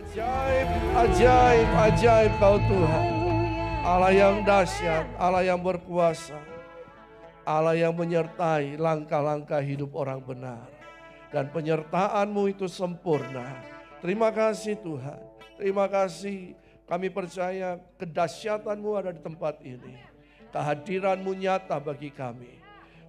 Ajaib, ajaib, ajaib Kau Tuhan. Allah yang dahsyat, Allah yang berkuasa. Allah yang menyertai langkah-langkah hidup orang benar. Dan penyertaan-Mu itu sempurna. Terima kasih Tuhan. Terima kasih, kami percaya kedahsyatan-Mu ada di tempat ini. Kehadiran-Mu nyata bagi kami.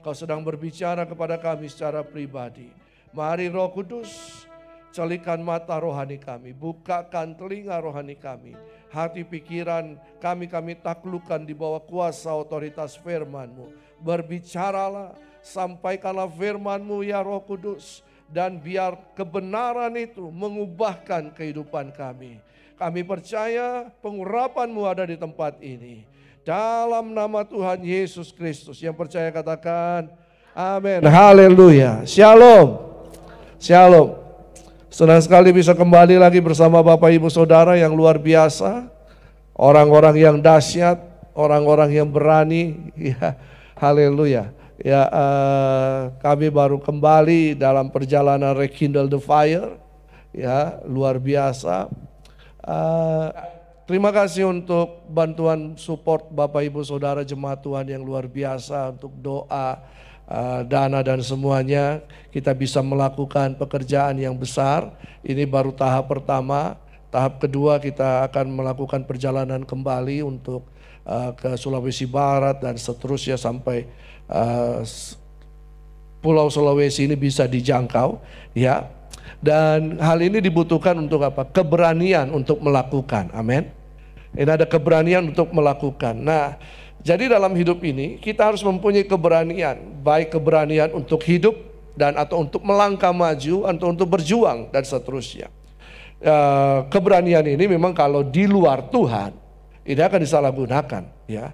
Kau sedang berbicara kepada kami secara pribadi. Mari Roh Kudus, celikan mata rohani kami, bukakan telinga rohani kami. Hati pikiran kami taklukkan di bawah kuasa otoritas firman-Mu. Berbicaralah, sampaikanlah firman-Mu ya Roh Kudus. Dan biar kebenaran itu mengubahkan kehidupan kami. Kami percaya pengurapan-Mu ada di tempat ini. Dalam nama Tuhan Yesus Kristus. Yang percaya katakan amin. Haleluya. Shalom. Shalom. Senang sekali bisa kembali lagi bersama Bapak Ibu Saudara yang luar biasa. Orang-orang yang dahsyat, orang-orang yang berani. Ya, haleluya. Ya, kami baru kembali dalam perjalanan Rekindle the Fire. Ya, luar biasa. Terima kasih untuk bantuan support Bapak Ibu Saudara jemaat Tuhan yang luar biasa untuk doa, dana dan semuanya. Kita bisa melakukan pekerjaan yang besar. Ini baru tahap pertama. Tahap kedua kita akan melakukan perjalanan kembali untuk ke Sulawesi Barat dan seterusnya sampai Pulau Sulawesi ini bisa dijangkau, ya. Dan hal ini dibutuhkan untuk apa? Keberanian untuk melakukan. Amin. Ini ada keberanian untuk melakukan. Nah, jadi dalam hidup ini kita harus mempunyai keberanian, baik keberanian untuk hidup dan atau untuk melangkah maju atau untuk berjuang dan seterusnya. Keberanian ini memang kalau di luar Tuhan ini akan disalahgunakan, ya.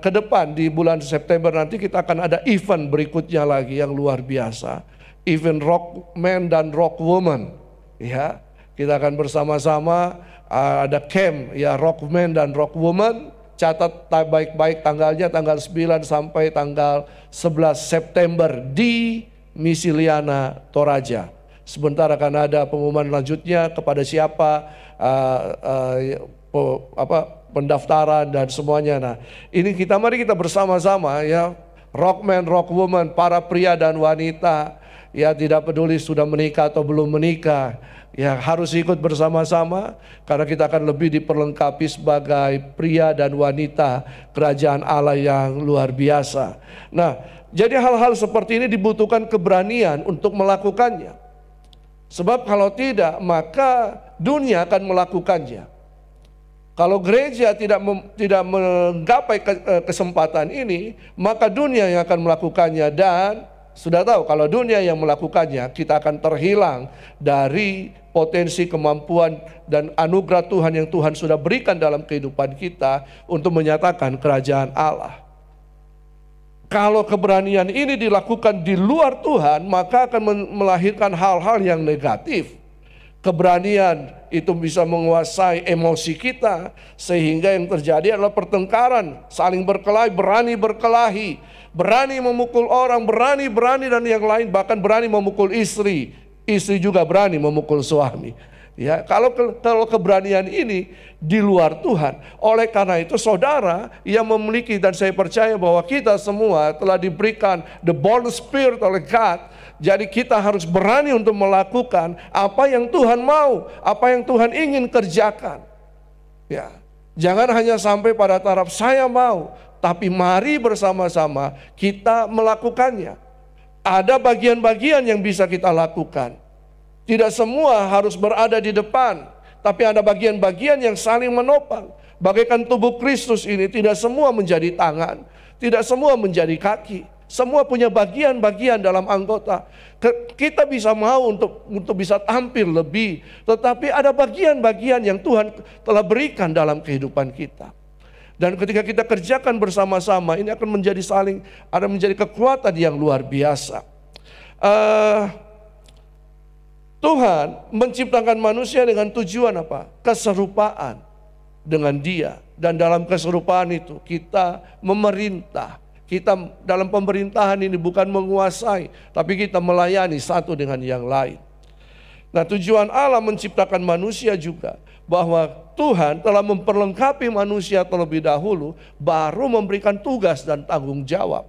Ke depan di bulan September nanti kita akan ada event berikutnya lagi yang luar biasa. Event rock man dan rock woman, ya. Kita akan bersama-sama ada camp ya rock man dan rock woman. Catat baik-baik tanggalnya, tanggal 9 sampai tanggal 11 September di Misiliana, Toraja. Sebentar akan ada pengumuman lanjutnya kepada siapa, pendaftaran dan semuanya. Nah, ini mari kita bersama-sama ya, rockman, rockwoman, para pria dan wanita, ya tidak peduli sudah menikah atau belum menikah, ya harus ikut bersama-sama karena kita akan lebih diperlengkapi sebagai pria dan wanita kerajaan Allah yang luar biasa. Nah, jadi hal-hal seperti ini dibutuhkan keberanian untuk melakukannya. Sebab kalau tidak maka dunia akan melakukannya. Kalau gereja tidak menggapai kesempatan ini, maka dunia yang akan melakukannya. Dan sudah tahu kalau dunia yang melakukannya, kita akan terhilang dari potensi, kemampuan dan anugerah Tuhan yang Tuhan sudah berikan dalam kehidupan kita untuk menyatakan kerajaan Allah. Kalau keberanian ini dilakukan di luar Tuhan, maka akan melahirkan hal-hal yang negatif. Keberanian itu bisa menguasai emosi kita sehingga yang terjadi adalah pertengkaran, saling berkelahi, berani memukul orang, berani dan yang lain, bahkan berani memukul istri juga berani memukul suami. Ya, kalau keberanian ini di luar Tuhan. Oleh karena itu saudara yang memiliki, dan saya percaya bahwa kita semua telah diberikan the born spirit oleh God. Jadi kita harus berani untuk melakukan apa yang Tuhan mau, apa yang Tuhan ingin kerjakan. Ya, jangan hanya sampai pada taraf saya mau, tapi mari bersama-sama kita melakukannya. Ada bagian-bagian yang bisa kita lakukan. Tidak semua harus berada di depan, tapi ada bagian-bagian yang saling menopang. Bagaikan tubuh Kristus ini tidak semua menjadi tangan, tidak semua menjadi kaki. Semua punya bagian-bagian dalam anggota. Kita bisa mau untuk bisa tampil lebih, tetapi ada bagian-bagian yang Tuhan telah berikan dalam kehidupan kita. Dan ketika kita kerjakan bersama-sama, ini akan menjadi menjadi kekuatan yang luar biasa. Tuhan menciptakan manusia dengan tujuan apa? Keserupaan dengan Dia. Dan dalam keserupaan itu kita memerintah. Kita dalam pemerintahan ini bukan menguasai, tapi kita melayani satu dengan yang lain. Nah, tujuan Allah menciptakan manusia juga, bahwa Tuhan telah memperlengkapi manusia terlebih dahulu, baru memberikan tugas dan tanggung jawab.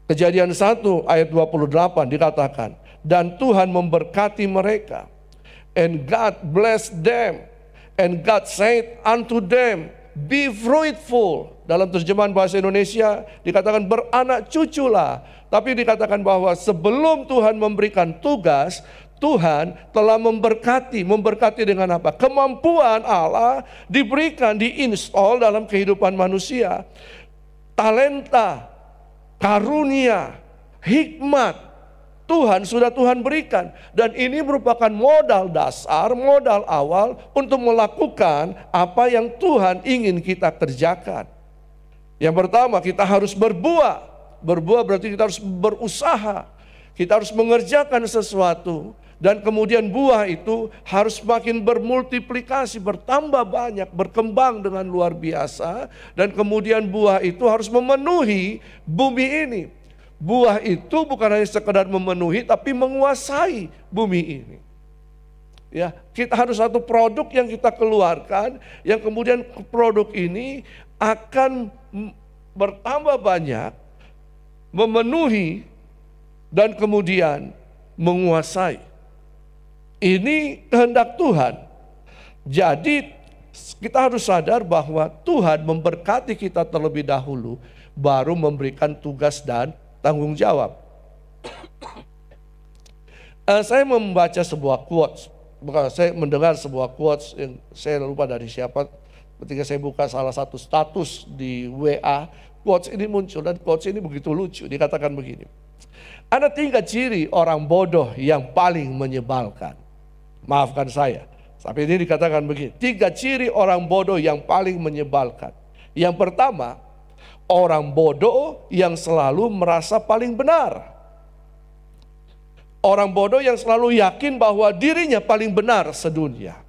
Kejadian 1 ayat 28 dikatakan, dan Tuhan memberkati mereka. And God blessed them, and God said unto them, be fruitful. Dalam terjemahan bahasa Indonesia dikatakan beranak cuculah. Tapi dikatakan bahwa sebelum Tuhan memberikan tugas, Tuhan telah memberkati. Memberkati dengan apa? Kemampuan Allah diberikan, diinstal dalam kehidupan manusia. Talenta, karunia, hikmat, Tuhan sudah Tuhan berikan. Dan ini merupakan modal dasar, modal awal untuk melakukan apa yang Tuhan ingin kita kerjakan. Yang pertama, kita harus berbuah. Berbuah berarti kita harus berusaha. Kita harus mengerjakan sesuatu. Dan kemudian buah itu harus makin bermultiplikasi, bertambah banyak, berkembang dengan luar biasa. Dan kemudian buah itu harus memenuhi bumi ini. Buah itu bukan hanya sekedar memenuhi, tapi menguasai bumi ini. Ya, kita harus satu produk yang kita keluarkan, yang kemudian produk ini akan bertambah banyak, memenuhi, dan kemudian menguasai. Ini kehendak Tuhan. Jadi kita harus sadar bahwa Tuhan memberkati kita terlebih dahulu, baru memberikan tugas dan tanggung jawab. Saya membaca sebuah quotes, saya mendengar sebuah quotes yang saya lupa dari siapa. Ketika saya buka salah satu status di WA, quotes ini muncul dan quotes ini begitu lucu. Dikatakan begini, ada 3 ciri orang bodoh yang paling menyebalkan. Maafkan saya, tapi ini dikatakan begini, 3 ciri orang bodoh yang paling menyebalkan. Yang pertama, orang bodoh yang selalu merasa paling benar. Orang bodoh yang selalu yakin bahwa dirinya paling benar sedunia.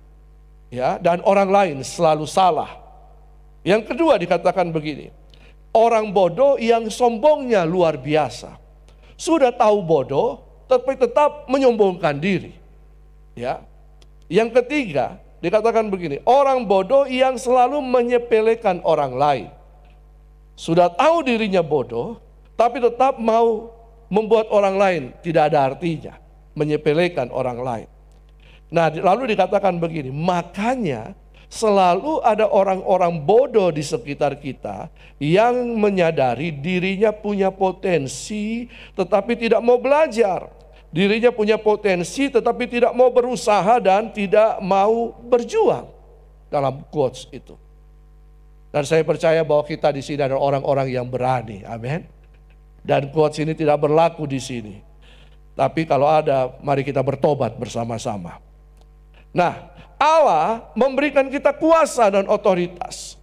Ya, dan orang lain selalu salah. Yang kedua dikatakan begini, orang bodoh yang sombongnya luar biasa. Sudah tahu bodoh, tapi tetap menyombongkan diri. Ya. Yang ketiga dikatakan begini, orang bodoh yang selalu menyepelekan orang lain. Sudah tahu dirinya bodoh, tapi tetap mau membuat orang lain tidak ada artinya, menyepelekan orang lain. Nah, lalu dikatakan begini, makanya selalu ada orang-orang bodoh di sekitar kita yang menyadari dirinya punya potensi tetapi tidak mau belajar. Dirinya punya potensi tetapi tidak mau berusaha dan tidak mau berjuang. Dalam quotes itu. Dan saya percaya bahwa kita di sini adalah orang-orang yang berani. Amin. Dan quotes ini tidak berlaku di sini. Tapi kalau ada, mari kita bertobat bersama-sama. Nah, Allah memberikan kita kuasa dan otoritas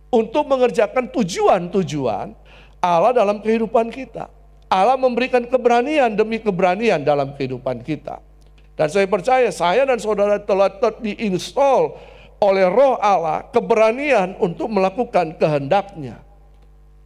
untuk mengerjakan tujuan-tujuan Allah dalam kehidupan kita. Allah memberikan keberanian demi keberanian dalam kehidupan kita. Dan saya percaya saya dan saudara telah diinstal oleh Roh Allah keberanian untuk melakukan kehendaknya.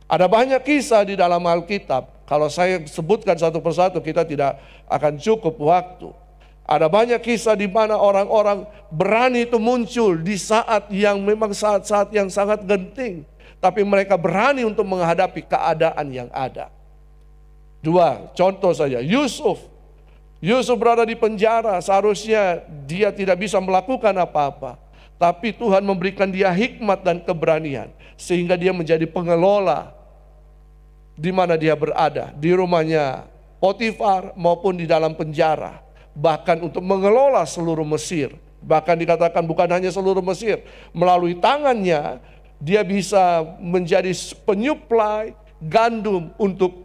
Ada banyak kisah di dalam Alkitab. Kalau saya sebutkan satu persatu kita tidak akan cukup waktu. Ada banyak kisah di mana orang-orang berani itu muncul di saat yang memang saat-saat yang sangat genting. Tapi mereka berani untuk menghadapi keadaan yang ada. 2 contoh saja, Yusuf berada di penjara, seharusnya dia tidak bisa melakukan apa-apa. Tapi Tuhan memberikan dia hikmat dan keberanian, sehingga dia menjadi pengelola di mana dia berada, di rumahnya Potifar maupun di dalam penjara. Bahkan untuk mengelola seluruh Mesir, bahkan dikatakan bukan hanya seluruh Mesir, melalui tangannya dia bisa menjadi penyuplai gandum untuk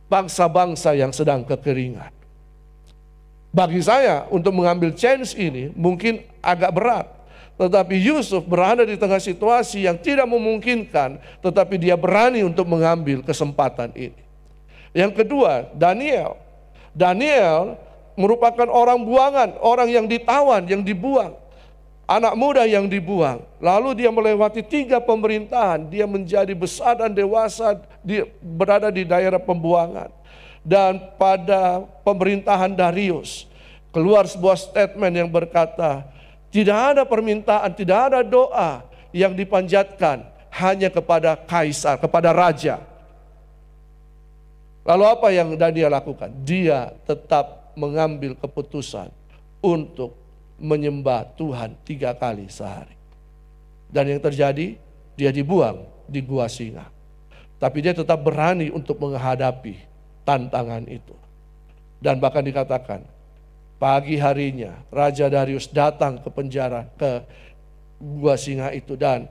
bangsa-bangsa yang sedang kekeringan. Bagi saya untuk mengambil chance ini mungkin agak berat. Tetapi Yusuf berada di tengah situasi yang tidak memungkinkan, tetapi dia berani untuk mengambil kesempatan ini. Yang kedua, Daniel merupakan orang buangan, orang yang ditawan, yang dibuang. Anak muda yang dibuang. Lalu dia melewati 3 pemerintahan. Dia menjadi besar dan dewasa, berada di daerah pembuangan. Dan pada pemerintahan Darius, keluar sebuah statement yang berkata, tidak ada permintaan, tidak ada doa yang dipanjatkan hanya kepada kaisar, kepada raja. Lalu apa yang Daniel lakukan? Dia tetap mengambil keputusan untuk menyembah Tuhan 3 kali sehari. Dan yang terjadi, dia dibuang di gua singa. Tapi dia tetap berani untuk menghadapi tantangan itu. Dan bahkan dikatakan, pagi harinya Raja Darius datang ke penjara, ke gua singa itu dan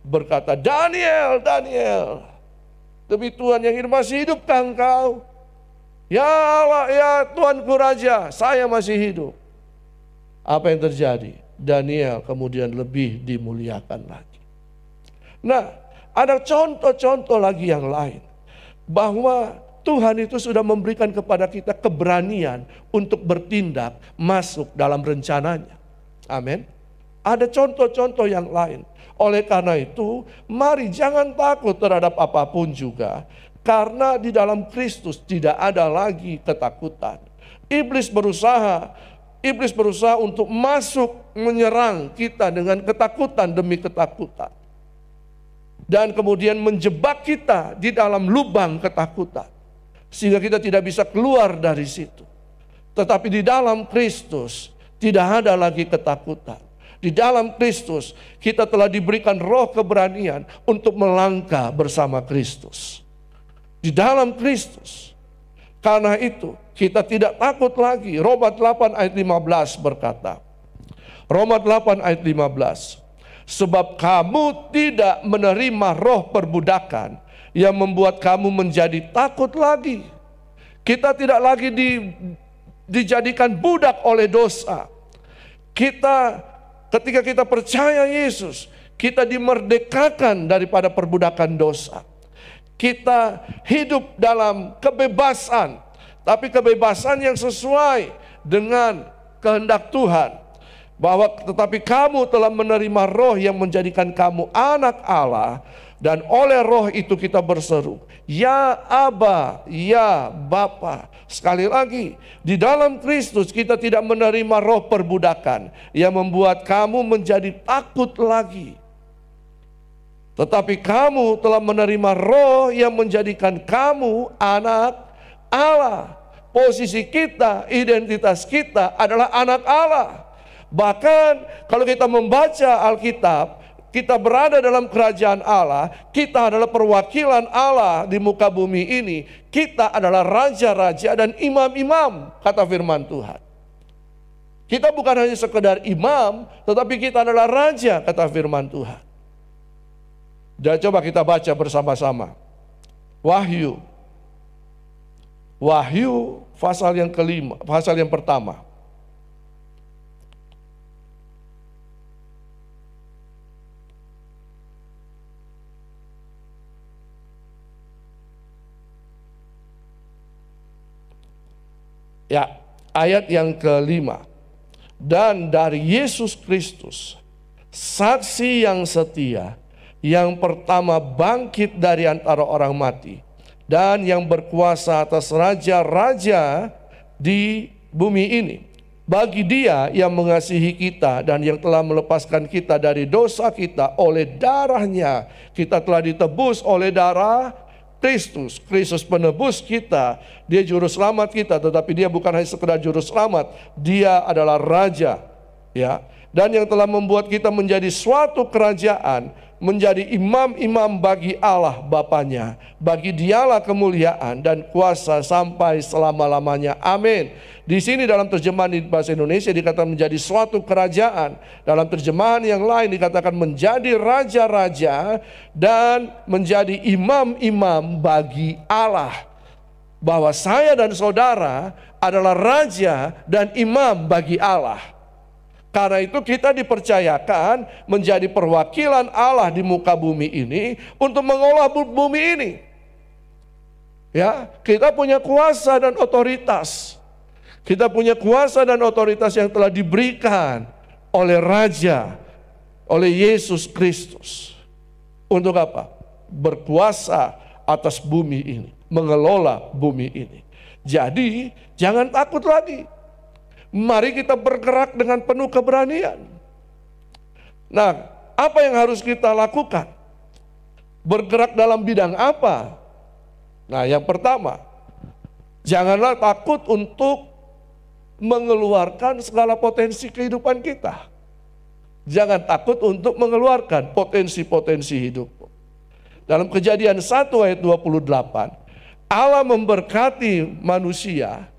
berkata, Daniel, Daniel, demi Tuhan yang hidup, masih hidupkah engkau? Ya Allah, ya Tuanku Raja, saya masih hidup. Apa yang terjadi? Daniel kemudian lebih dimuliakan lagi. Nah, ada contoh-contoh lagi yang lain. Bahwa Tuhan itu sudah memberikan kepada kita keberanian untuk bertindak masuk dalam rencananya. Amin. Ada contoh-contoh yang lain. Oleh karena itu, mari jangan takut terhadap apapun juga. Karena di dalam Kristus tidak ada lagi ketakutan. Iblis berusaha untuk masuk menyerang kita dengan ketakutan demi ketakutan. Dan kemudian menjebak kita di dalam lubang ketakutan. Sehingga kita tidak bisa keluar dari situ. Tetapi di dalam Kristus tidak ada lagi ketakutan. Di dalam Kristus kita telah diberikan roh keberanian untuk melangkah bersama Kristus. Di dalam Kristus. Karena itu kita tidak takut lagi. Roma 8 ayat 15 berkata. Roma 8 ayat 15. Sebab kamu tidak menerima roh perbudakan yang membuat kamu menjadi takut lagi. Kita tidak lagi dijadikan budak oleh dosa. Ketika kita percaya Yesus, kita dimerdekakan daripada perbudakan dosa. Kita hidup dalam kebebasan, tapi kebebasan yang sesuai dengan kehendak Tuhan. Tetapi kamu telah menerima roh yang menjadikan kamu anak Allah, dan oleh roh itu kita berseru, ya Aba, ya Bapa. Sekali lagi, di dalam Kristus kita tidak menerima roh perbudakan yang membuat kamu menjadi takut lagi. Tetapi kamu telah menerima roh yang menjadikan kamu anak Allah. Posisi kita, identitas kita adalah anak Allah. Bahkan kalau kita membaca Alkitab, kita berada dalam kerajaan Allah, kita adalah perwakilan Allah di muka bumi ini. Kita adalah raja-raja dan imam-imam, kata firman Tuhan. Kita bukan hanya sekedar imam, tetapi kita adalah raja, kata firman Tuhan. Dan coba kita baca bersama-sama. Wahyu pasal yang kelima, pasal yang pertama. Ya, ayat yang kelima. Dan dari Yesus Kristus, saksi yang setia, yang pertama bangkit dari antara orang mati, dan yang berkuasa atas raja-raja di bumi ini. Bagi Dia yang mengasihi kita dan yang telah melepaskan kita dari dosa kita oleh darahnya, kita telah ditebus oleh darah Kristus. Kristus penebus kita, Dia juru selamat kita, tetapi Dia bukan hanya sekedar juru selamat, Dia adalah Raja, ya. Dan yang telah membuat kita menjadi suatu kerajaan, menjadi imam-imam bagi Allah Bapanya. Bagi Dialah kemuliaan dan kuasa sampai selama-lamanya. Amin. Di sini dalam terjemahan di bahasa Indonesia dikatakan menjadi suatu kerajaan. Dalam terjemahan yang lain dikatakan menjadi raja-raja dan menjadi imam-imam bagi Allah. Bahwa saya dan saudara adalah raja dan imam bagi Allah. Karena itu kita dipercayakan menjadi perwakilan Allah di muka bumi ini untuk mengolah bumi ini. Ya, kita punya kuasa dan otoritas. Kita punya kuasa dan otoritas yang telah diberikan oleh Raja, oleh Yesus Kristus. Untuk apa? Berkuasa atas bumi ini, mengelola bumi ini. Jadi, jangan takut lagi. Mari kita bergerak dengan penuh keberanian. Nah, apa yang harus kita lakukan? Bergerak dalam bidang apa? Nah, yang pertama, janganlah takut untuk mengeluarkan segala potensi kehidupan kita. Jangan takut untuk mengeluarkan potensi-potensi hidup. Dalam Kejadian 1 ayat 28, Allah memberkati manusia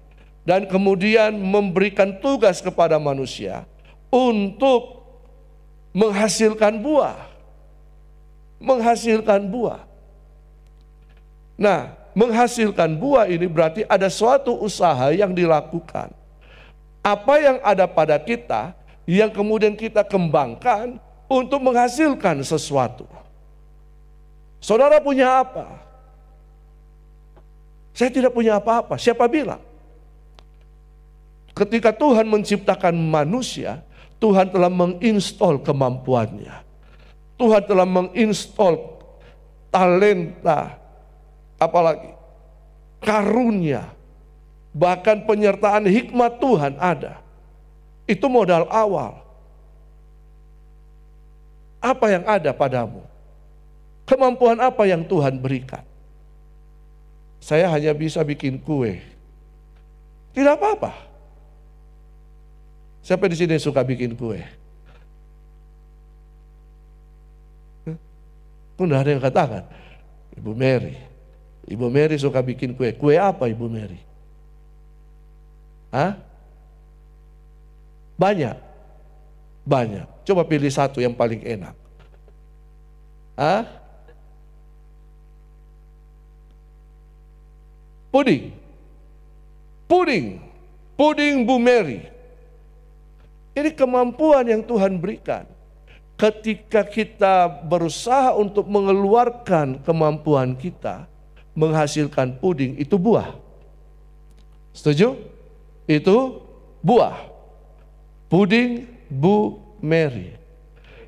dan kemudian memberikan tugas kepada manusia untuk menghasilkan buah. Menghasilkan buah. Nah, menghasilkan buah ini berarti ada suatu usaha yang dilakukan. Apa yang ada pada kita yang kemudian kita kembangkan untuk menghasilkan sesuatu. Saudara punya apa? Saya tidak punya apa-apa. Siapa bilang? Ketika Tuhan menciptakan manusia, Tuhan telah menginstall kemampuannya. Tuhan telah menginstall talenta, apalagi karunia, bahkan penyertaan hikmat Tuhan ada. Itu modal awal. Apa yang ada padamu? Kemampuan apa yang Tuhan berikan? Saya hanya bisa bikin kue. Tidak apa-apa. Siapa di sini suka bikin kue? Tidak ada yang katakan. Ibu Mary. Ibu Mary suka bikin kue. Kue apa Ibu Mary? Hah? Banyak. Banyak. Coba pilih satu yang paling enak. Hah? Puding. Puding. Puding Bu Mary. Ini kemampuan yang Tuhan berikan. Ketika kita berusaha untuk mengeluarkan kemampuan kita, menghasilkan puding, itu buah. Setuju? Itu buah. Puding Bu Mary.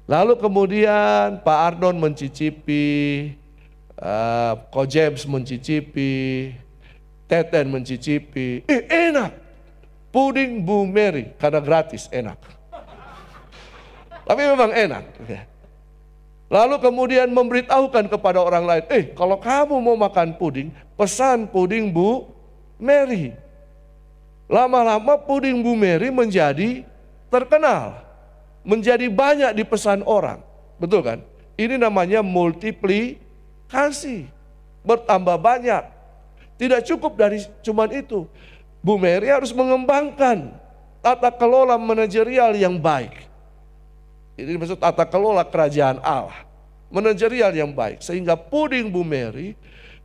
Lalu kemudian Pak Ardon mencicipi, Ko James mencicipi, Teten mencicipi. Enak. Puding Bu Mary, karena gratis, enak. Tapi memang enak. Lalu kemudian memberitahukan kepada orang lain, kalau kamu mau makan puding, pesan puding Bu Mary. Lama-lama puding Bu Mary menjadi terkenal, menjadi banyak dipesan orang. Betul kan? Ini namanya multiplikasi, bertambah banyak. Tidak cukup dari cuman itu. Bu Mary harus mengembangkan tata kelola manajerial yang baik. Ini maksud tata kelola kerajaan Allah. Manajerial yang baik. Sehingga puding Bu Mary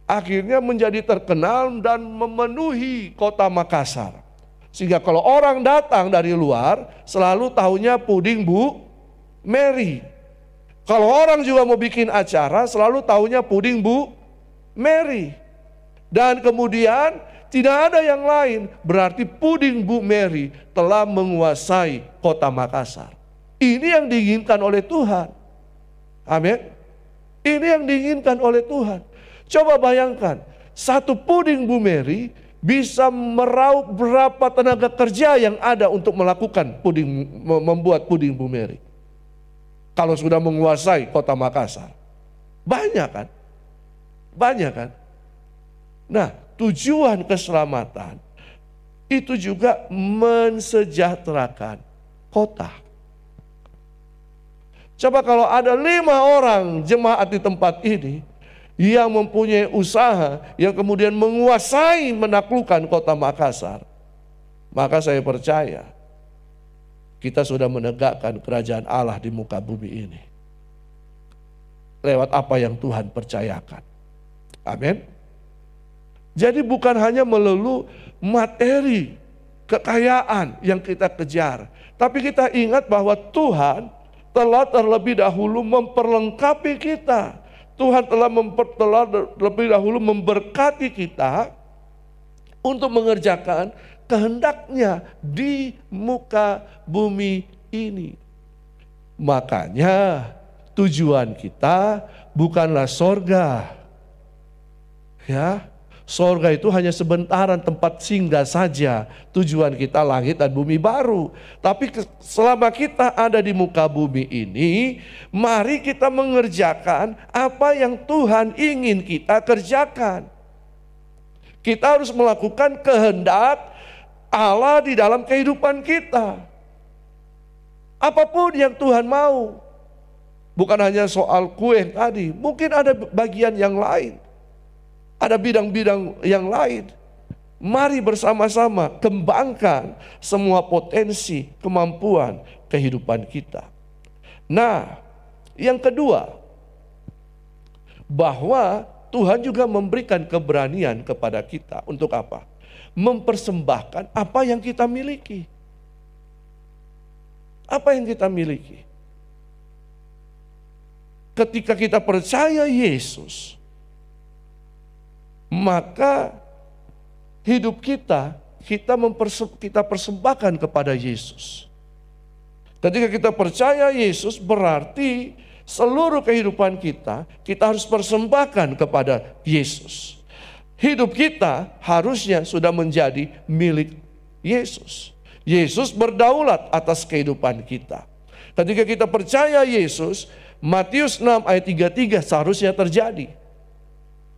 akhirnya menjadi terkenal dan memenuhi kota Makassar. Sehingga kalau orang datang dari luar selalu tahunya puding Bu Mary. Kalau orang juga mau bikin acara selalu tahunya puding Bu Mary. Dan kemudian tidak ada yang lain, berarti puding Bu Mary telah menguasai kota Makassar. Ini yang diinginkan oleh Tuhan. Amin. Ini yang diinginkan oleh Tuhan. Coba bayangkan, satu puding Bu Mary bisa meraup berapa tenaga kerja yang ada untuk melakukan puding, membuat puding Bu Mary. Kalau sudah menguasai kota Makassar. Banyak kan? Banyak kan? Nah, tujuan keselamatan itu juga mensejahterakan kota. Coba kalau ada 5 orang jemaat di tempat ini yang mempunyai usaha yang kemudian menguasai menaklukkan kota Makassar, maka saya percaya kita sudah menegakkan kerajaan Allah di muka bumi ini. Lewat apa yang Tuhan percayakan. Amin. Jadi bukan hanya melulu materi, kekayaan yang kita kejar. Tapi kita ingat bahwa Tuhan telah terlebih dahulu memperlengkapi kita. Tuhan telah lebih dahulu memberkati kita untuk mengerjakan kehendaknya di muka bumi ini. Makanya tujuan kita bukanlah sorga. Ya, Sorga itu hanya sebentaran tempat singgah saja. Tujuan kita langit dan bumi baru. Tapi selama kita ada di muka bumi ini, mari kita mengerjakan apa yang Tuhan ingin kita kerjakan. Kita harus melakukan kehendak Allah di dalam kehidupan kita. Apapun yang Tuhan mau. Bukan hanya soal kue tadi, mungkin ada bagian yang lain. Ada bidang-bidang yang lain. Mari bersama-sama kembangkan semua potensi, kemampuan kehidupan kita. Nah, yang kedua, bahwa Tuhan juga memberikan keberanian kepada kita untuk apa? Mempersembahkan apa yang kita miliki. Apa yang kita miliki? Ketika kita percaya Yesus, maka hidup kita persembahkan kepada Yesus. Ketika kita percaya Yesus, berarti seluruh kehidupan kita harus persembahkan kepada Yesus. Hidup kita harusnya sudah menjadi milik Yesus. Yesus berdaulat atas kehidupan kita. Ketika kita percaya Yesus, Matius 6 ayat 33 seharusnya terjadi.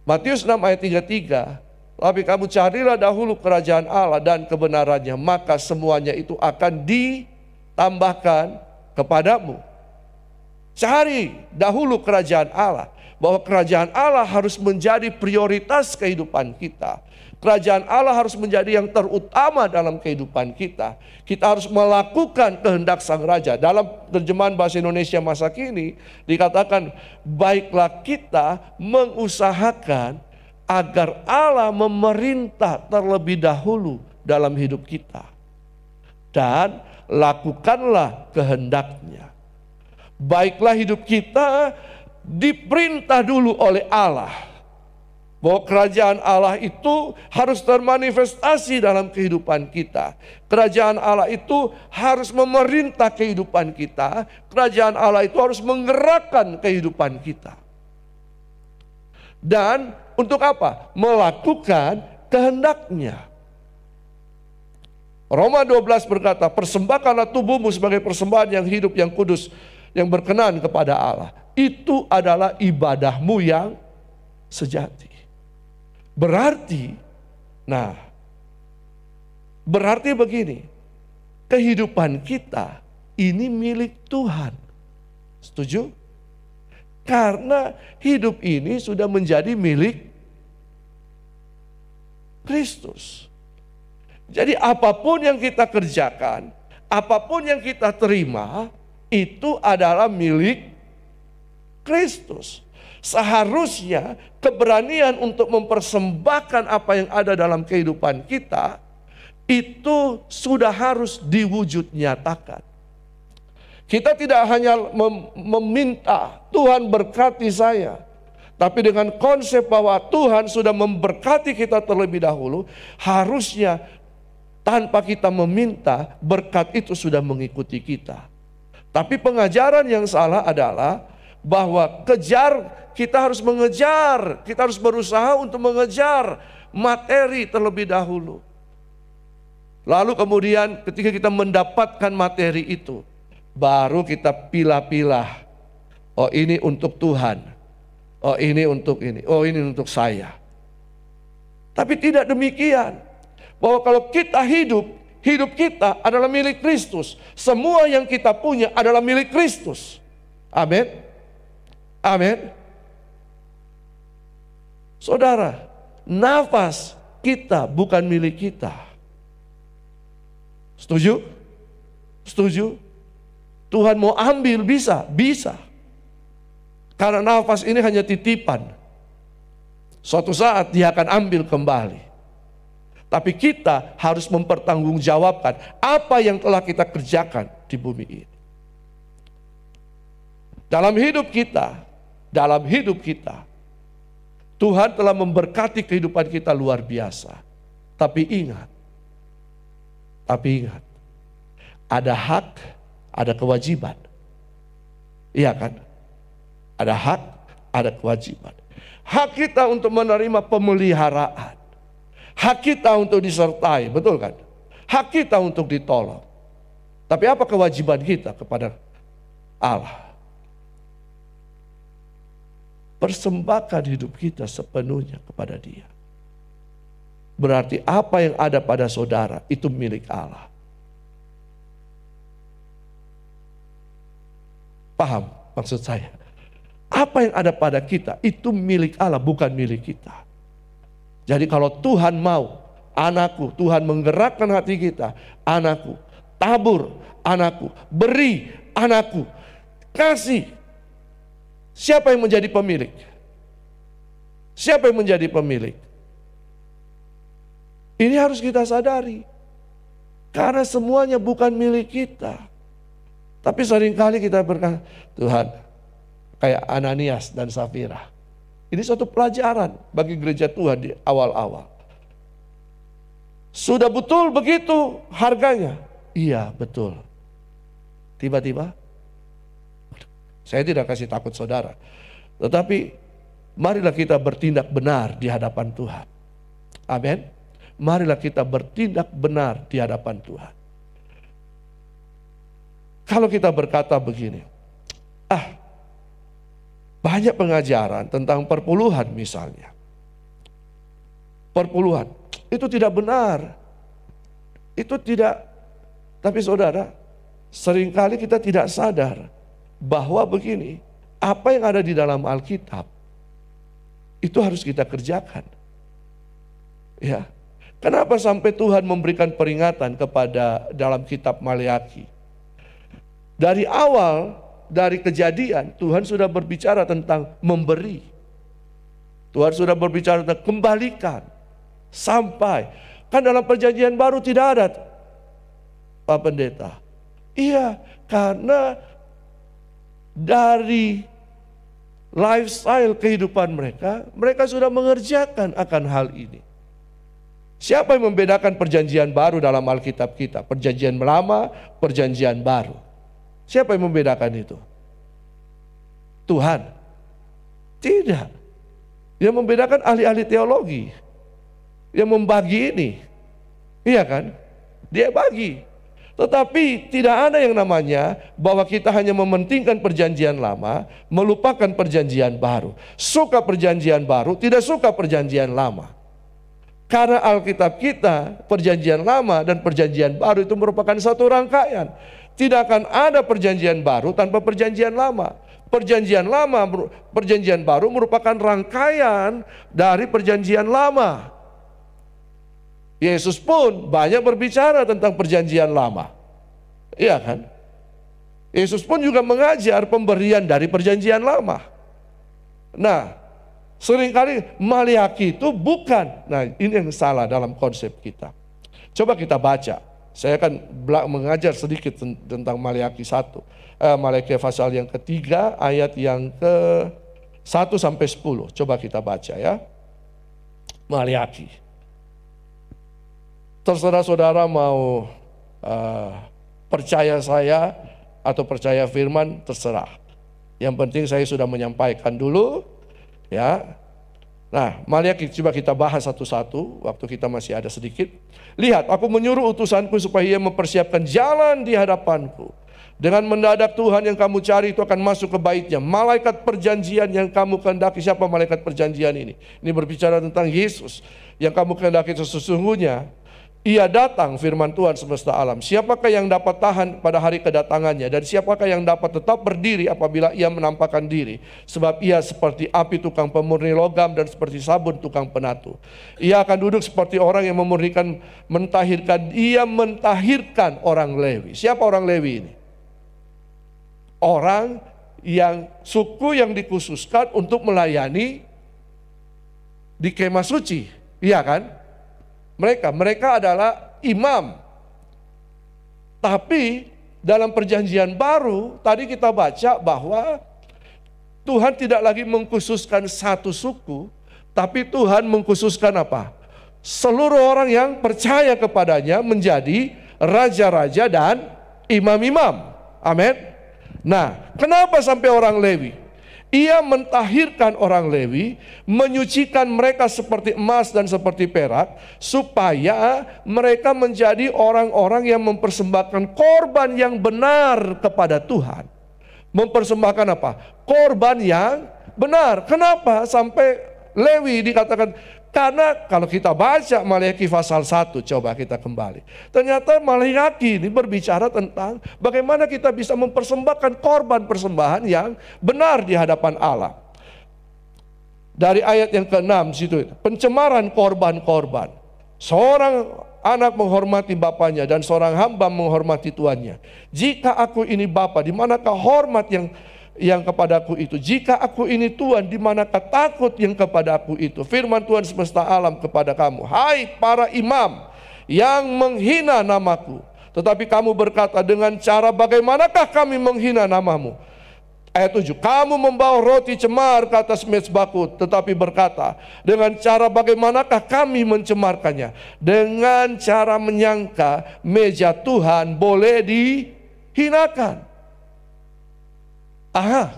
Matius 6 ayat 33, tapi kamu carilah dahulu kerajaan Allah dan kebenarannya, maka semuanya itu akan ditambahkan kepadamu. Cari dahulu kerajaan Allah, bahwa kerajaan Allah harus menjadi prioritas kehidupan kita. Kerajaan Allah harus menjadi yang terutama dalam kehidupan kita. Kita harus melakukan kehendak Sang Raja. Dalam terjemahan bahasa Indonesia masa kini dikatakan, baiklah kita mengusahakan agar Allah memerintah terlebih dahulu dalam hidup kita. Dan lakukanlah kehendaknya. Baiklah hidup kita diperintah dulu oleh Allah. Bahwa kerajaan Allah itu harus termanifestasi dalam kehidupan kita. Kerajaan Allah itu harus memerintah kehidupan kita. Kerajaan Allah itu harus menggerakkan kehidupan kita. Dan untuk apa? Melakukan kehendaknya. Roma 12 berkata, persembahkanlah tubuhmu sebagai persembahan yang hidup, yang kudus, yang berkenan kepada Allah. Itu adalah ibadahmu yang sejati. Berarti begini, kehidupan kita ini milik Tuhan. Setuju? Karena hidup ini sudah menjadi milik Kristus. Jadi apapun yang kita kerjakan, apapun yang kita terima, itu adalah milik Kristus. Seharusnya keberanian untuk mempersembahkan apa yang ada dalam kehidupan kita itu sudah harus diwujud nyatakan. Kita tidak hanya meminta Tuhan berkati saya, tapi dengan konsep bahwa Tuhan sudah memberkati kita terlebih dahulu, harusnya tanpa kita meminta berkat itu sudah mengikuti kita. Tapi pengajaran yang salah adalah bahwa kita harus mengejar, kita harus berusaha untuk mengejar materi terlebih dahulu. Lalu kemudian ketika kita mendapatkan materi itu, baru kita pilah-pilah. Oh ini untuk Tuhan, oh ini untuk ini, oh ini untuk saya. Tapi tidak demikian. Bahwa kalau kita hidup kita adalah milik Kristus. Semua yang kita punya adalah milik Kristus. Amin. Amin. Saudara, nafas kita bukan milik kita. Setuju? Setuju? Tuhan mau ambil bisa. Karena nafas ini hanya titipan. Suatu saat dia akan ambil kembali. Tapi kita harus mempertanggungjawabkan apa yang telah kita kerjakan di bumi ini. Dalam hidup kita, Tuhan telah memberkati kehidupan kita luar biasa. Tapi ingat, ada hak, ada kewajiban. Iya kan? Ada hak, ada kewajiban. Hak kita untuk menerima pemeliharaan. Hak kita untuk disertai, betul kan? Hak kita untuk ditolong. Tapi apa kewajiban kita kepada Allah? Persembahkan hidup kita sepenuhnya kepada Dia. Berarti apa yang ada pada saudara itu milik Allah. Paham maksud saya? Apa yang ada pada kita itu milik Allah, bukan milik kita. Jadi kalau Tuhan mau, anakku, Tuhan menggerakkan hati kita, anakku, tabur, anakku, beri, anakku, kasih. Siapa yang menjadi pemilik? Siapa yang menjadi pemilik? Ini harus kita sadari. Karena semuanya bukan milik kita. Tapi seringkali kita berkata, Tuhan, kayak Ananias dan Safira. Ini suatu pelajaran bagi gereja Tuhan di awal-awal. Sudah betul begitu harganya? Iya, betul. Tiba-tiba, saya tidak kasih takut saudara. Tetapi marilah kita bertindak benar di hadapan Tuhan. Amin. Marilah kita bertindak benar di hadapan Tuhan. Kalau kita berkata begini, banyak pengajaran tentang perpuluhan misalnya. Perpuluhan, itu tidak benar. Itu tidak, tapi saudara, seringkali kita tidak sadar bahwa begini, apa yang ada di dalam Alkitab, itu harus kita kerjakan. Ya. Kenapa sampai Tuhan memberikan peringatan kepada dalam kitab Maleakhi? Dari awal, dari kejadian, Tuhan sudah berbicara tentang memberi. Tuhan sudah berbicara tentang kembalikan. Sampai, kan dalam perjanjian baru tidak ada, Pak Pendeta. Iya, karena dari lifestyle kehidupan mereka, mereka sudah mengerjakan akan hal ini. Siapa yang membedakan perjanjian baru dalam Alkitab kita? Perjanjian lama, perjanjian baru. Siapa yang membedakan itu? Tuhan? Tidak. Yang membedakan ahli-ahli teologi. Yang membagi ini. Iya kan? Dia bagi. Tetapi tidak ada yang namanya bahwa kita hanya mementingkan perjanjian lama, melupakan perjanjian baru. Suka perjanjian baru, tidak suka perjanjian lama. Karena Alkitab kita, perjanjian lama dan perjanjian baru itu merupakan satu rangkaian. Tidak akan ada perjanjian baru tanpa perjanjian lama. Perjanjian lama, perjanjian baru merupakan rangkaian dari perjanjian lama. Yesus pun banyak berbicara tentang perjanjian lama. Iya kan? Yesus pun juga mengajar pemberian dari perjanjian lama. Nah, seringkali Maleakhi itu bukan. Nah, ini yang salah dalam konsep kita. Coba kita baca. Saya akan mengajar sedikit tentang Maleakhi 1. Maleakhi pasal yang ketiga, ayat yang ke 1 sampai 10. Coba kita baca ya. Maleakhi. Terserah saudara mau percaya saya atau percaya firman, terserah. Yang penting saya sudah menyampaikan dulu. Ya, nah Maleakhi coba kita bahas satu-satu, waktu kita masih ada sedikit. Lihat, aku menyuruh utusanku supaya ia mempersiapkan jalan di hadapanku. Dengan mendadak Tuhan yang kamu cari itu akan masuk ke baitnya. Malaikat perjanjian yang kamu kehendaki. Siapa malaikat perjanjian ini? Ini berbicara tentang Yesus. Yang kamu kehendaki sesungguhnya ia datang, firman Tuhan semesta alam. Siapakah yang dapat tahan pada hari kedatangannya? Dan siapakah yang dapat tetap berdiri apabila ia menampakkan diri? Sebab ia seperti api tukang pemurni logam dan seperti sabun tukang penatu. Ia akan duduk seperti orang yang memurnikan, mentahirkan. Ia mentahirkan orang Lewi. Siapa orang Lewi ini? Orang yang suku yang dikhususkan untuk melayani di kemah suci. Iya kan? Mereka adalah imam. Tapi dalam perjanjian baru tadi kita baca bahwa Tuhan tidak lagi mengkhususkan satu suku, tapi Tuhan mengkhususkan apa? Seluruh orang yang percaya kepadanya menjadi raja-raja dan imam-imam. Amin. Nah, kenapa sampai orang Lewi? Ia mentahirkan orang Lewi, menyucikan mereka seperti emas dan seperti perak, supaya mereka menjadi orang-orang yang mempersembahkan korban yang benar kepada Tuhan. Mempersembahkan apa? Korban yang benar. Kenapa sampai Lewi dikatakan? Karena kalau kita baca Maleakhi pasal 1, coba kita kembali. Ternyata Maleakhi ini berbicara tentang bagaimana kita bisa mempersembahkan korban persembahan yang benar di hadapan Allah. Dari ayat yang ke-6 situ, pencemaran korban-korban. Seorang anak menghormati bapaknya dan seorang hamba menghormati tuannya. Jika aku ini bapa, di manakah hormat yang kepadaku itu? Jika aku ini Tuhan, di manakah takut yang kepadaku itu? Firman Tuhan semesta alam kepada kamu, hai para imam yang menghina namaku. Tetapi kamu berkata, dengan cara bagaimanakah kami menghina namamu? Ayat 7, kamu membawa roti cemar ke atas mezbahku, tetapi berkata, dengan cara bagaimanakah kami mencemarkannya? Dengan cara menyangka meja Tuhan boleh dihinakan. Aha.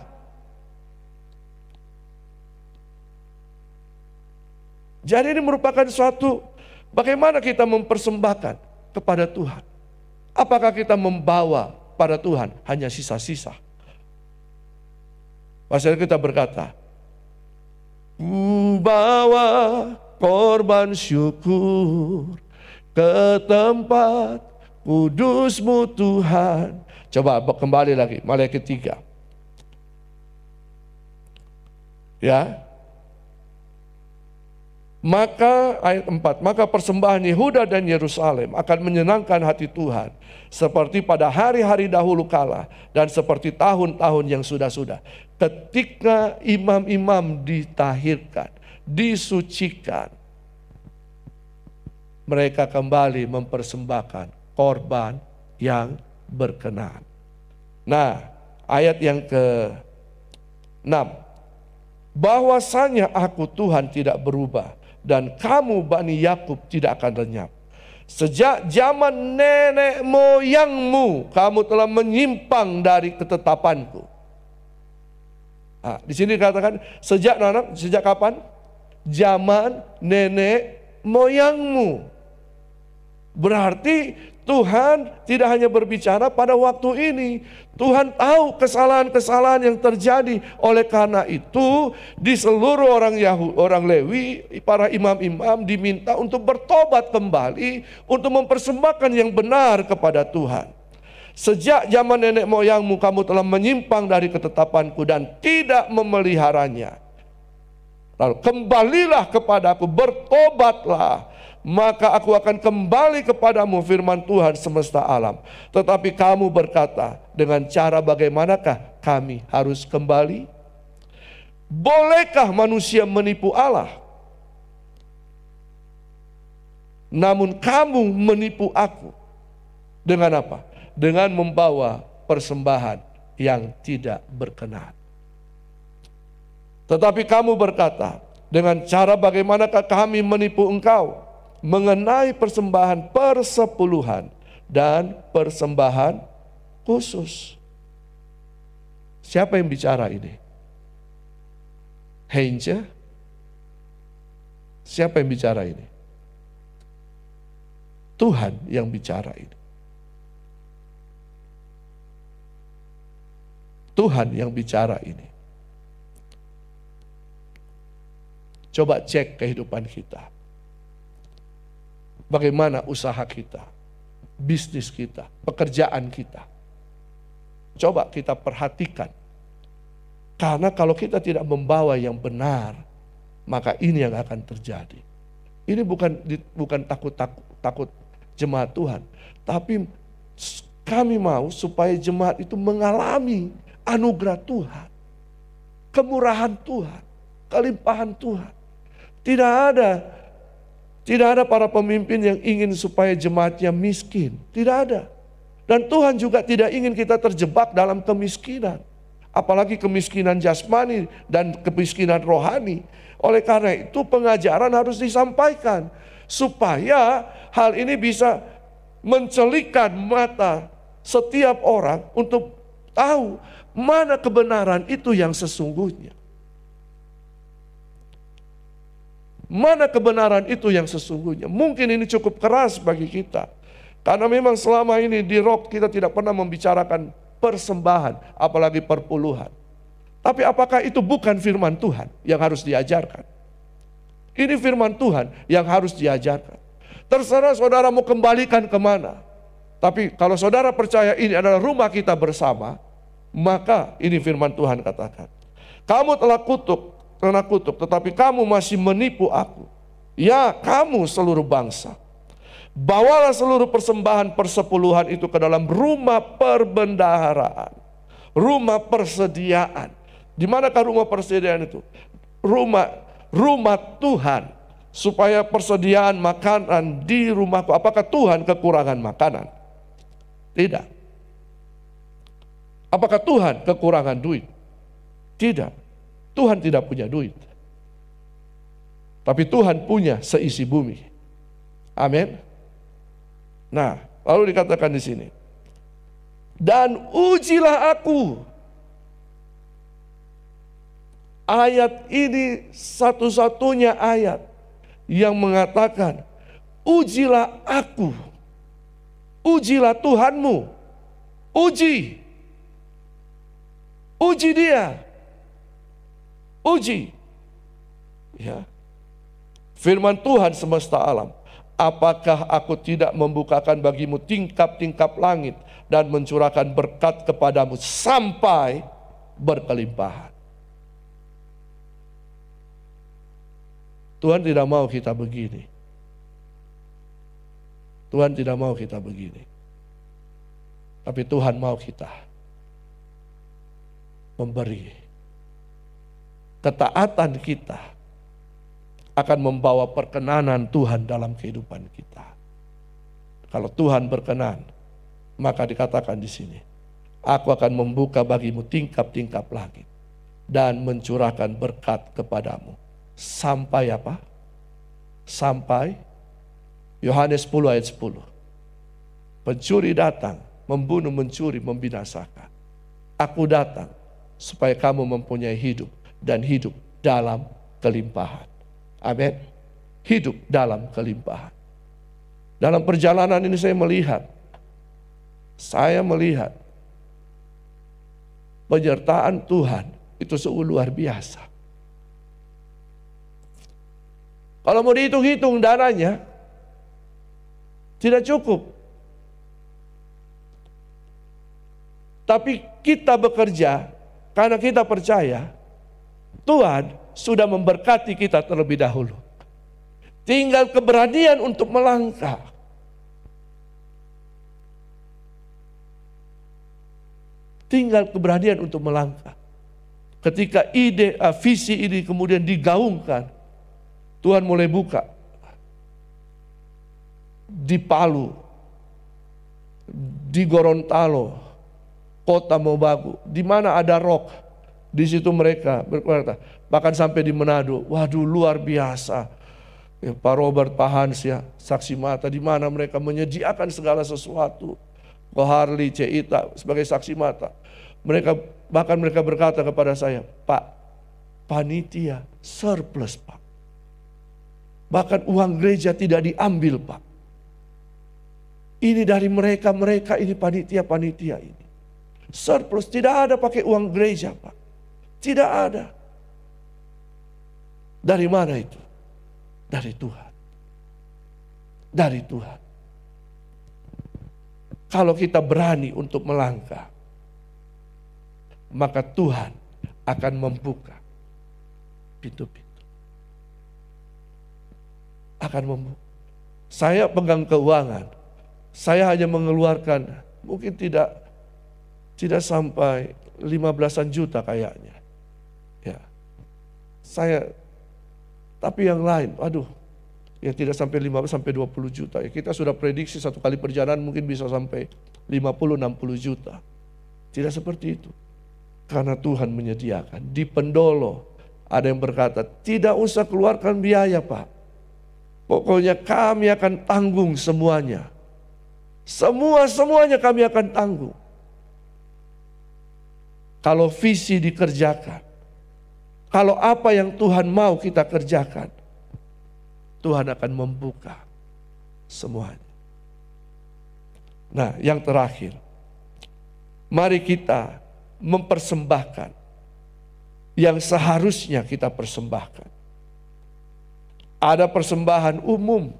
Jadi ini merupakan suatu bagaimana kita mempersembahkan kepada Tuhan. Apakah kita membawa pada Tuhan hanya sisa-sisa? Pasal kita berkata, ku bawa korban syukur ke tempat kudus-Mu Tuhan. Coba kembali lagi, Maleakhi 3. Ya. Maka ayat 4, maka persembahan Yehuda dan Yerusalem akan menyenangkan hati Tuhan seperti pada hari-hari dahulu kala dan seperti tahun-tahun yang sudah-sudah. Ketika imam-imam ditahirkan, disucikan, mereka kembali mempersembahkan korban yang berkenan. Nah, ayat yang ke-6. Bahwasanya aku Tuhan tidak berubah dan kamu Bani Yakub tidak akan lenyap. Sejak zaman nenek moyangmu kamu telah menyimpang dari ketetapanku. Nah, di sini dikatakan sejak kapan? Zaman nenek moyangmu. Berarti Tuhan tidak hanya berbicara pada waktu ini. Tuhan tahu kesalahan-kesalahan yang terjadi. Oleh karena itu di seluruh orang Lewi, para imam-imam diminta untuk bertobat kembali, untuk mempersembahkan yang benar kepada Tuhan. Sejak zaman nenek moyangmu kamu telah menyimpang dari ketetapanku dan tidak memeliharanya. Lalu kembalilah kepadaku, bertobatlah, maka aku akan kembali kepadamu, firman Tuhan semesta alam. Tetapi kamu berkata, dengan cara bagaimanakah kami harus kembali? Bolehkah manusia menipu Allah? Namun kamu menipu aku. Dengan apa? Dengan membawa persembahan yang tidak berkenan. Tetapi kamu berkata, dengan cara bagaimanakah kami menipu engkau? Mengenai persembahan persepuluhan dan persembahan khusus. Siapa yang bicara ini? Heinze? Siapa yang bicara ini? Tuhan yang bicara ini. Tuhan yang bicara ini. Coba cek kehidupan kita. Bagaimana usaha kita, bisnis kita, pekerjaan kita. Coba kita perhatikan. Karena kalau kita tidak membawa yang benar, maka ini yang akan terjadi. Ini bukan takut jemaat Tuhan, tapi kami mau supaya jemaat itu mengalami anugerah Tuhan, kemurahan Tuhan, kelimpahan Tuhan. Tidak ada para pemimpin yang ingin supaya jemaatnya miskin. Tidak ada. Dan Tuhan juga tidak ingin kita terjebak dalam kemiskinan. Apalagi kemiskinan jasmani dan kemiskinan rohani. Oleh karena itu pengajaran harus disampaikan. Supaya hal ini bisa mencelikan mata setiap orang untuk tahu Mana kebenaran itu yang sesungguhnya? Mana kebenaran itu yang sesungguhnya? Mungkin ini cukup keras bagi kita. Karena memang selama ini di Rock kita tidak pernah membicarakan persembahan, apalagi perpuluhan. Tapi apakah itu bukan firman Tuhan yang harus diajarkan? Ini firman Tuhan yang harus diajarkan. Terserah saudara mau kembalikan kemana. Tapi kalau saudara percaya ini adalah rumah kita bersama, maka ini firman Tuhan katakan. Kamu telah kutuk, tetapi kamu masih menipu aku. Ya, kamu seluruh bangsa. Bawalah seluruh persembahan persepuluhan itu ke dalam rumah perbendaharaan. Rumah persediaan. Di manakah rumah persediaan itu? Rumah Tuhan. Supaya persediaan makanan di rumahku. Apakah Tuhan kekurangan makanan? Tidak. Apakah Tuhan kekurangan duit? Tidak. Tuhan tidak punya duit. Tapi Tuhan punya seisi bumi. Amin. Nah, lalu dikatakan di sini. Dan ujilah aku. Ayat ini satu-satunya ayat yang mengatakan, ujilah aku. Ujilah Tuhanmu. Uji dia. Uji. Ya. Firman Tuhan semesta alam. Apakah aku tidak membukakan bagimu tingkap-tingkap langit dan mencurahkan berkat kepadamu sampai berkelimpahan. Tuhan tidak mau kita begini. Tuhan tidak mau kita begini. Tapi Tuhan mau kita memberi. Ketaatan kita akan membawa perkenanan Tuhan dalam kehidupan kita. Kalau Tuhan berkenan, maka dikatakan di sini, aku akan membuka bagimu tingkap-tingkap langit dan mencurahkan berkat kepadamu. Sampai apa? Sampai Yohanes 10 ayat 10. Pencuri datang, membunuh, mencuri, membinasakan. Aku datang supaya kamu mempunyai hidup dan hidup dalam kelimpahan. Amin. Hidup dalam kelimpahan. Dalam perjalanan ini saya melihat penyertaan Tuhan itu sungguh luar biasa. Kalau mau dihitung-hitung dananya, tidak cukup. Tapi kita bekerja karena kita percaya Tuhan sudah memberkati kita terlebih dahulu. Tinggal keberanian untuk melangkah. Tinggal keberanian untuk melangkah. Ketika visi ini kemudian digaungkan, Tuhan mulai buka. Di Palu, di Gorontalo, kota Mobagu, di mana ada Rock, di situ mereka berkata, bahkan sampai di Manado, waduh luar biasa. Ya, Pak Robert, Pak Hans ya, saksi mata di mana mereka menyediakan segala sesuatu. Ko Harley, Ceita sebagai saksi mata. Bahkan mereka berkata kepada saya, Pak, panitia surplus Pak. Bahkan uang gereja tidak diambil Pak. Ini dari mereka ini panitia ini. Surplus, tidak ada pakai uang gereja Pak. Tidak ada. Dari mana itu? Dari Tuhan. Dari Tuhan. Kalau kita berani untuk melangkah, maka Tuhan akan membuka pintu-pintu. Akan membuka. Saya pegang keuangan. Saya hanya mengeluarkan mungkin tidak sampai 15-an juta kayaknya. Ya. Tapi yang lain, aduh, ya tidak sampai 15 sampai 20 juta. Ya, kita sudah prediksi satu kali perjalanan mungkin bisa sampai 50-60 juta. Tidak seperti itu. Karena Tuhan menyediakan. Di Pendolo ada yang berkata, tidak usah keluarkan biaya Pak. Pokoknya kami akan tanggung semuanya. Semuanya kami akan tanggung. kalau visi dikerjakan, kalau apa yang Tuhan mau kita kerjakan, Tuhan akan membuka semuanya. Nah, yang terakhir, mari kita mempersembahkan yang seharusnya kita persembahkan. Ada persembahan umum,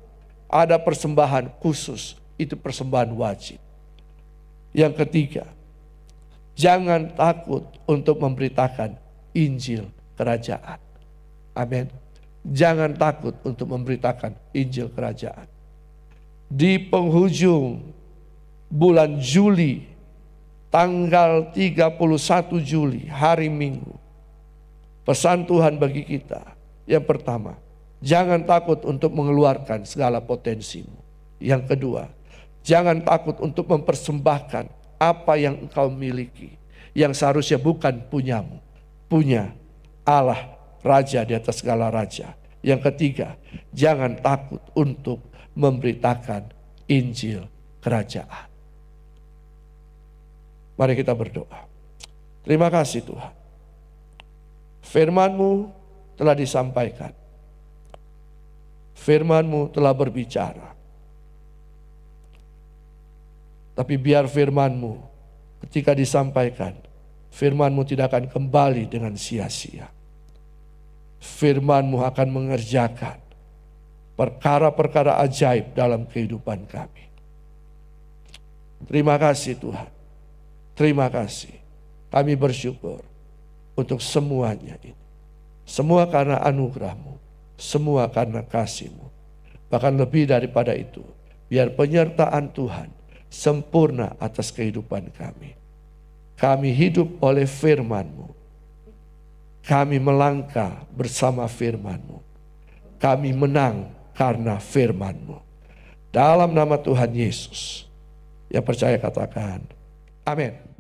ada persembahan khusus, itu persembahan wajib. Yang ketiga, jangan takut untuk memberitakan Injil kerajaan. Amin. Jangan takut untuk memberitakan Injil kerajaan. Di penghujung bulan Juli, tanggal 31 Juli, hari Minggu, pesan Tuhan bagi kita, yang pertama, jangan takut untuk mengeluarkan segala potensimu. Yang kedua, jangan takut untuk mempersembahkan apa yang engkau miliki, yang seharusnya bukan punyamu, punya Allah, Raja di atas segala raja. Yang ketiga, jangan takut untuk memberitakan Injil kerajaan. Mari kita berdoa. Terima kasih Tuhan. Firman-Mu telah disampaikan. Firman-Mu telah berbicara. Tapi biar firman-Mu ketika disampaikan, firman-Mu tidak akan kembali dengan sia-sia. Firman-Mu akan mengerjakan perkara-perkara ajaib dalam kehidupan kami. Terima kasih Tuhan. Terima kasih. Kami bersyukur untuk semuanya ini. Semua karena anugerah-Mu, semua karena kasih-Mu. Bahkan lebih daripada itu, biar penyertaan Tuhan sempurna atas kehidupan kami. Kami hidup oleh firman-Mu. Kami melangkah bersama firman-Mu. Kami menang karena firman-Mu. Dalam nama Tuhan Yesus, yang percaya katakan, amin.